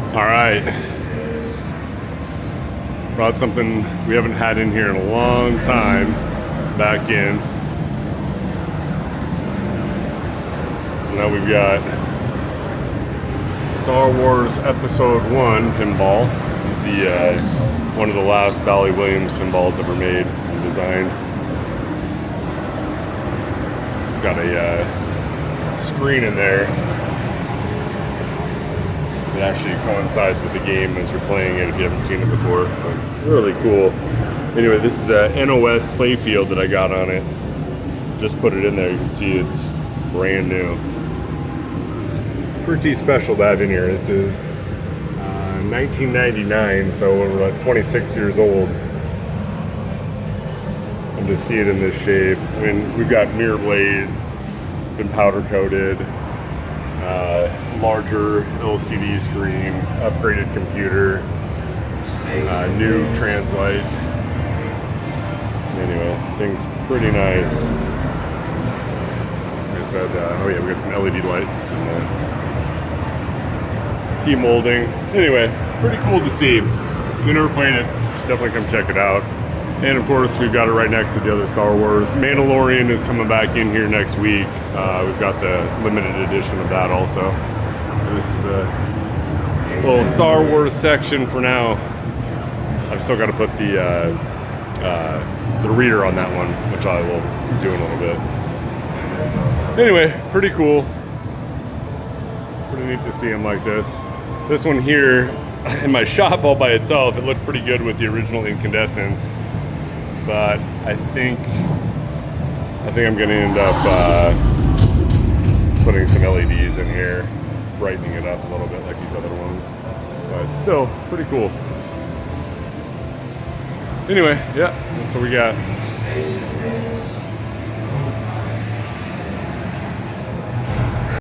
All right. Brought something we haven't had in here in a long time back in. So now we've got Star Wars Episode 1 pinball. This is the one of the last Bally Williams pinballs ever made and designed. It's got a screen in there. It actually coincides with the game as you're playing it if you haven't seen it before. But really cool. Anyway, this is a NOS Playfield that I got on it. Just put it in there. You can see it's brand new. This is pretty special to have in here. This is 1999, so we're like 26 years old. And to see it in this shape, I mean, we've got mirror blades. It's been powder coated. Larger LCD screen, upgraded computer, new translite. Anyway, thing's pretty nice. Like I said, oh yeah, we got some LED lights and T-molding. Anyway, pretty cool to see. If you've never played it, you should definitely come check it out. And of course, we've got it right next to the other Star Wars. Mandalorian is coming back in here next week. We've got the limited edition of that also. And this is the little Star Wars section for now. I've still got to put the reader on that one, which I will do in a little bit. Anyway, pretty cool. Pretty neat to see them like this. This one here, in my shop all by itself, it looked pretty good with the original incandescents. But I think I'm gonna end up putting some LEDs in here, brightening it up a little bit like these other ones. But still, pretty cool. Anyway, yeah, that's what we got.